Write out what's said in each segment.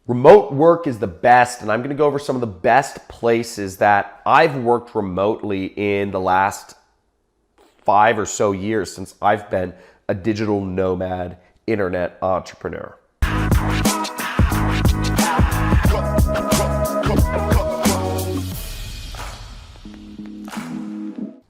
Remote work is the best, and I'm going to go over some of the best places that I've worked remotely in the last 5 or so years since I've been a digital nomad internet entrepreneur.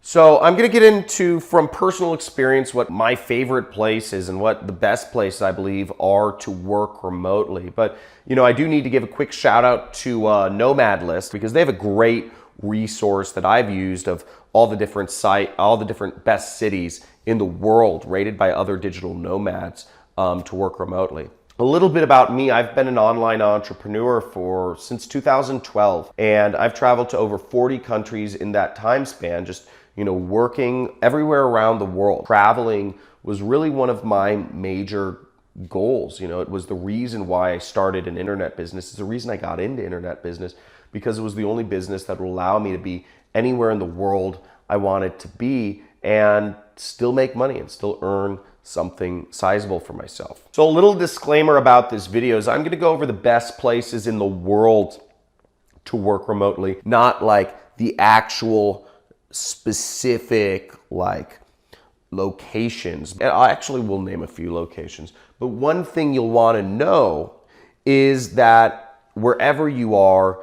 So I'm going to get into, from personal experience, what my favorite places and what the best places I believe are to work remotely. But, I do need to give a quick shout out to Nomad List, because they have a great resource that I've used of all the different best cities in the world rated by other digital nomads to work remotely. A little bit about me. I've been an online entrepreneur since 2012, and I've traveled to over 40 countries in that time span, just working everywhere around the world. Traveling was really one of my major goals. It was the reason why I started an internet business. It's the reason I got into internet business, because it was the only business that would allow me to be anywhere in the world I wanted to be and still make money and still earn something sizable for myself. So a little disclaimer about this video is I'm going to go over the best places in the world to work remotely, not like the actual specific locations. And I actually will name a few locations, but one thing you'll want to know is that wherever you are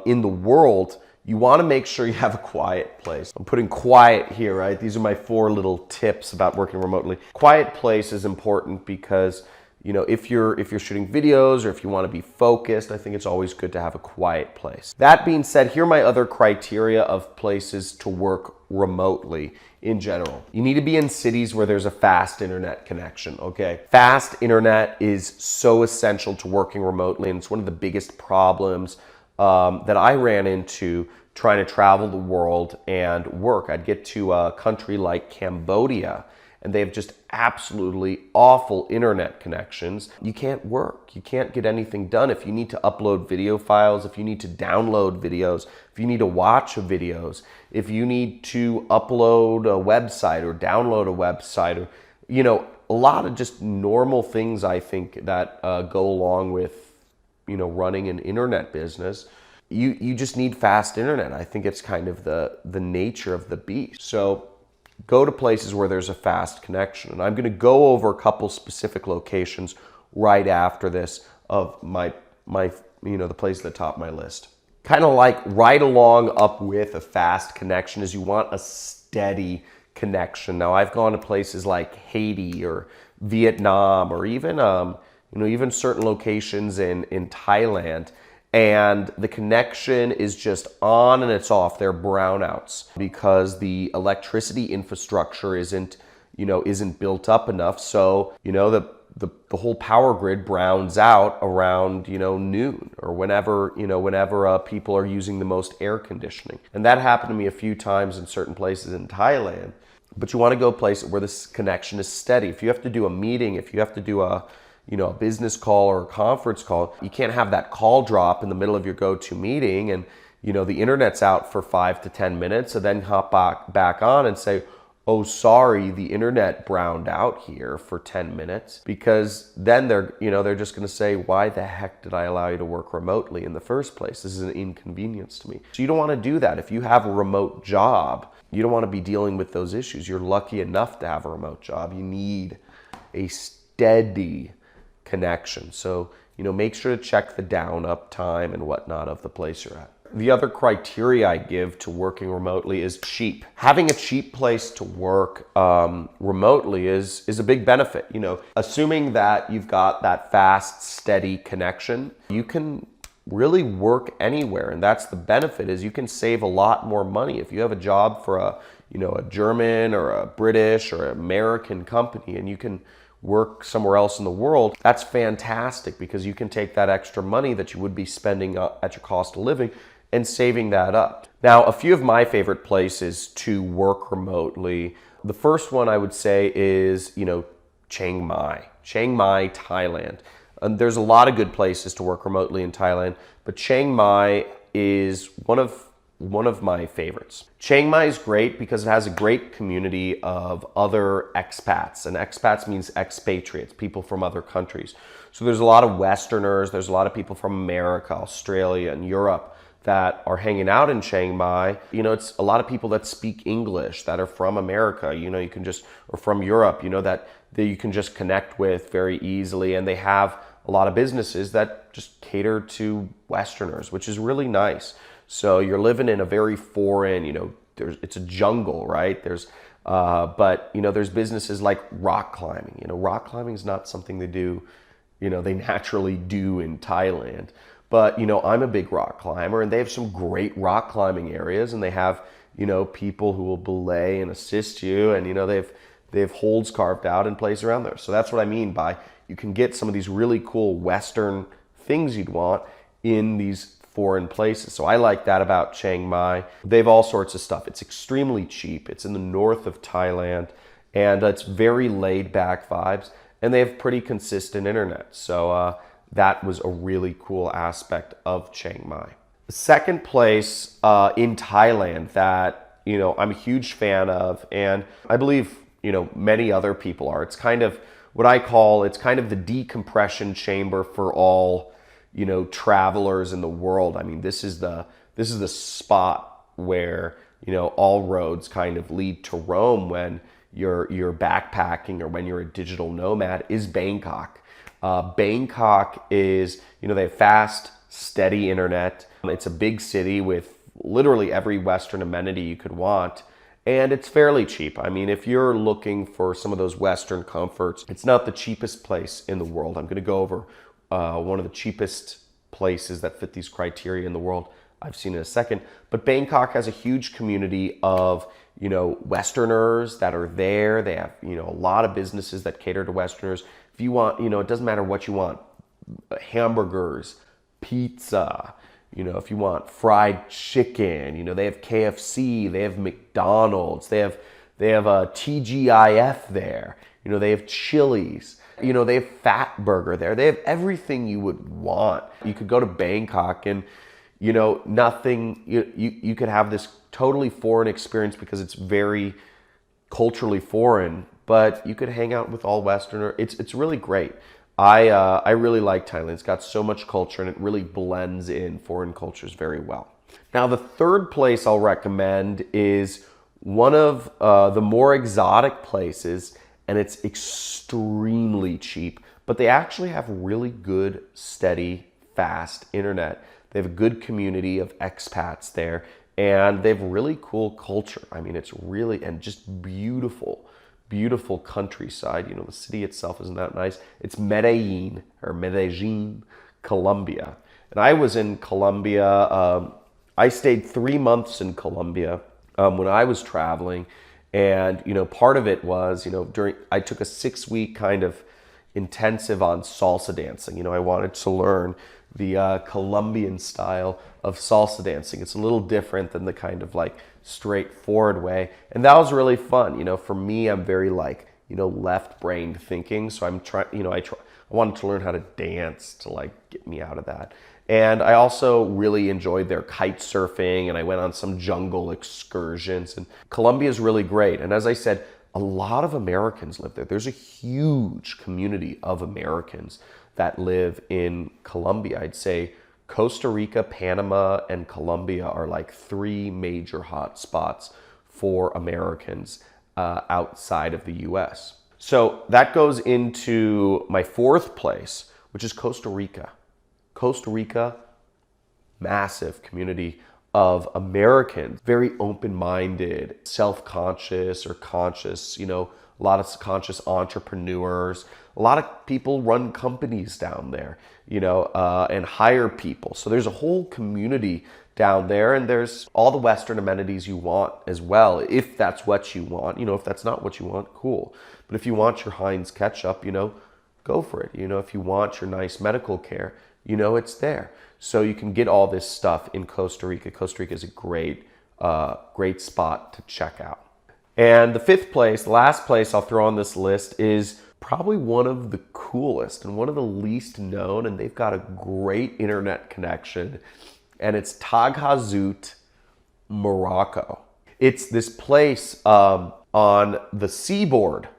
in the world, you want to make sure you have a quiet place. I'm putting quiet here, right? These are my 4 little tips about working remotely. Quiet place is important because if you're shooting videos or if you want to be focused, I think it's always good to have a quiet place. That being said, here are my other criteria of places to work remotely in general. You need to be in cities where there's a fast internet connection, okay? Fast internet is so essential to working remotely, and it's one of the biggest problems that I ran into trying to travel the world and work. I'd get to a country like Cambodia, and they have just absolutely awful internet connections. You can't work. You can't get anything done. If you need to upload video files, if you need to download videos, if you need to watch videos, if you need to upload a website or download a website, or, a lot of just normal things I think that go along with, running an internet business. You just need fast internet. I think it's kind of the nature of the beast. So go to places where there's a fast connection. And I'm going to go over a couple specific locations right after this of my the place at the top of my list. Kind of like right along up with a fast connection is you want a steady connection. Now I've gone to places like Haiti or Vietnam or even even certain locations in Thailand, and the connection is just on and it's off. They're brownouts because the electricity infrastructure isn't built up enough. So, the whole power grid browns out around, noon or whenever people are using the most air conditioning. And that happened to me a few times in certain places in Thailand. But you want to go places where this connection is steady. If you have to do a meeting, if you have to do a business call or a conference call, you can't have that call drop in the middle of your go-to meeting and, the internet's out for 5 to 10 minutes, and then hop back on and say, oh, sorry, the internet browned out here for 10 minutes, because then they're just going to say, why the heck did I allow you to work remotely in the first place? This is an inconvenience to me. So you don't want to do that. If you have a remote job, you don't want to be dealing with those issues. You're lucky enough to have a remote job. You need a steady connection. So, make sure to check the down up time and whatnot of the place you're at. The other criteria I give to working remotely is cheap. Having a cheap place to work remotely is a big benefit. Assuming that you've got that fast, steady connection, you can really work anywhere. And that's the benefit, is you can save a lot more money. If you have a job for a German or a British or American company, and you can work somewhere else in the world, that's fantastic, because you can take that extra money that you would be spending at your cost of living and saving that up. Now, a few of my favorite places to work remotely, the first one I would say is, Chiang Mai, Thailand. And there's a lot of good places to work remotely in Thailand, but Chiang Mai is one of my favorites. Chiang Mai is great because it has a great community of other expats, and expats means expatriates, people from other countries. So there's a lot of Westerners, there's a lot of people from America, Australia, and Europe that are hanging out in Chiang Mai. It's a lot of people that speak English that are from America, you can just, or from Europe, that you can just connect with very easily. And they have a lot of businesses that just cater to Westerners, which is really nice. So you're living in a very foreign, it's a jungle, right? But there's businesses like rock climbing. Rock climbing is not something they do, they naturally do in Thailand. But, I'm a big rock climber, and they have some great rock climbing areas, and they have, people who will belay and assist you, and, they have holds carved out and place around there. So that's what I mean by you can get some of these really cool Western things you'd want in these foreign places. So I like that about Chiang Mai. They have all sorts of stuff. It's extremely cheap. It's in the north of Thailand, and it's very laid back vibes, and they have pretty consistent internet. So that was a really cool aspect of Chiang Mai. The second place in Thailand that, I'm a huge fan of, and I believe, many other people are. It's kind of what I call, it's kind of the decompression chamber for all, travelers in the world. I mean, this is the spot where, all roads kind of lead to Rome when you're backpacking or when you're a digital nomad, is Bangkok. Bangkok is, they have fast, steady internet. It's a big city with literally every Western amenity you could want. And it's fairly cheap. I mean, if you're looking for some of those Western comforts, it's not the cheapest place in the world. I'm going to go over one of the cheapest places that fit these criteria in the world I've seen in a second. But Bangkok has a huge community of, Westerners that are there. They have, a lot of businesses that cater to Westerners. If you want, it doesn't matter what you want, hamburgers, pizza, if you want fried chicken, they have KFC, they have McDonald's, they have a TGIF there, they have Chili's, they have Fat Burger there. They have everything you would want. You could go to Bangkok and, nothing, you could have this totally foreign experience because it's very culturally foreign, but you could hang out with all Westerner. It's really great. I really like Thailand. It's got so much culture and it really blends in foreign cultures very well. Now, the third place I'll recommend is one of the more exotic places, and it's extremely cheap, but they actually have really good, steady, fast internet. They have a good community of expats there, and they have really cool culture. I mean, it's really, and just beautiful countryside. The city itself isn't that nice. It's Medellin, Colombia. And I was in Colombia. I stayed 3 months in Colombia when I was traveling. And, part of it was, I took a 6-week kind of intensive on salsa dancing. I wanted to learn the Colombian style of salsa dancing. It's a little different than the kind of like straightforward way. And that was really fun. For me, I'm very left-brained thinking. So I'm trying, I wanted to learn how to dance to get me out of that. And I also really enjoyed their kite surfing, and I went on some jungle excursions. And Colombia is really great. And as I said, a lot of Americans live there. There's a huge community of Americans that live in Colombia. I'd say Costa Rica, Panama, and Colombia are 3 major hot spots for Americans outside of the US. So that goes into my 4th place, which is Costa Rica. Costa Rica, massive community of Americans, very open-minded, self-conscious or conscious, a lot of conscious entrepreneurs. A lot of people run companies down there, and hire people. So there's a whole community down there, and there's all the Western amenities you want as well, if that's what you want. If that's not what you want, cool. But if you want your Heinz ketchup, go for it. If you want your nice medical care, it's there. So you can get all this stuff in Costa Rica. Costa Rica is a great spot to check out. And the 5th place, the last place I'll throw on this list, is probably one of the coolest and one of the least known, and they've got a great internet connection, and it's Taghazout, Morocco. It's this place on the seaboard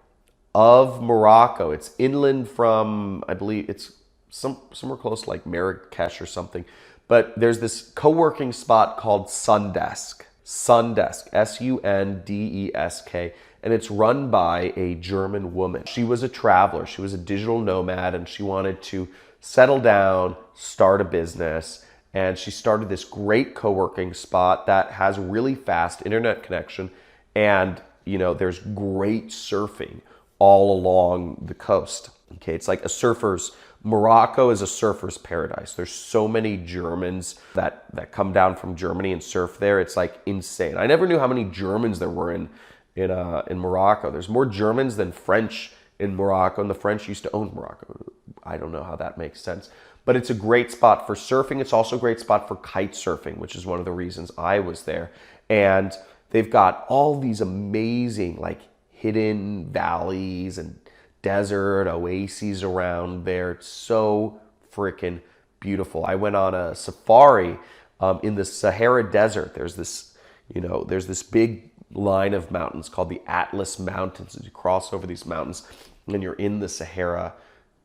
of Morocco. It's inland from, I believe it's somewhere close to like Marrakesh or something. But there's this co-working spot called Sundesk. Sundesk, Sundesk, and it's run by a German woman. She was a traveler, she was a digital nomad, and she wanted to settle down, start a business, and she started this great co-working spot that has really fast internet connection, and there's great surfing all along the coast. Okay, it's like Morocco is a surfer's paradise. There's so many Germans that come down from Germany and surf there. It's like insane. I never knew how many Germans there were in Morocco. There's more Germans than French in Morocco, and the French used to own Morocco. I don't know how that makes sense. But it's a great spot for surfing. It's also a great spot for kite surfing, which is one of the reasons I was there. And they've got all these amazing like hidden valleys and desert oases around there. It's so freaking beautiful. I went on a safari in the Sahara Desert. There's this big line of mountains called the Atlas Mountains. You cross over these mountains and you're in the Sahara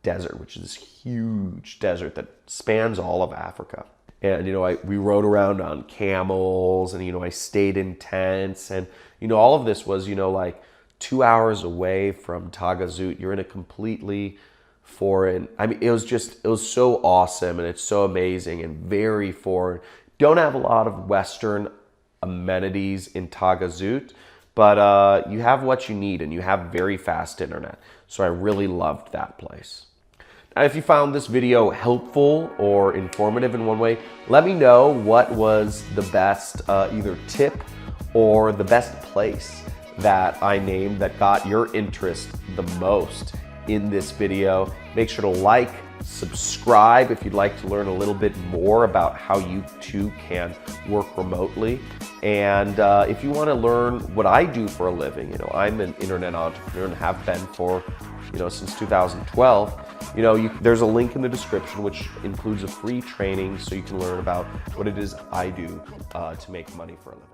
Desert, which is this huge desert that spans all of Africa. And we rode around on camels, and I stayed in tents, and all of this was like 2 hours away from Tagazout. You're in a completely foreign, it was so awesome, and it's so amazing and very foreign. Don't have a lot of Western amenities in Tagazout, but you have what you need, and you have very fast internet. So I really loved that place. Now, if you found this video helpful or informative in one way, let me know what was the best either tip or the best place that I named that got your interest the most in this video. Make sure to like, subscribe if you'd like to learn a little bit more about how you too can work remotely. And if you want to learn what I do for a living, I'm an internet entrepreneur and have been for, since 2012. There's a link in the description which includes a free training so you can learn about what it is I do to make money for a living.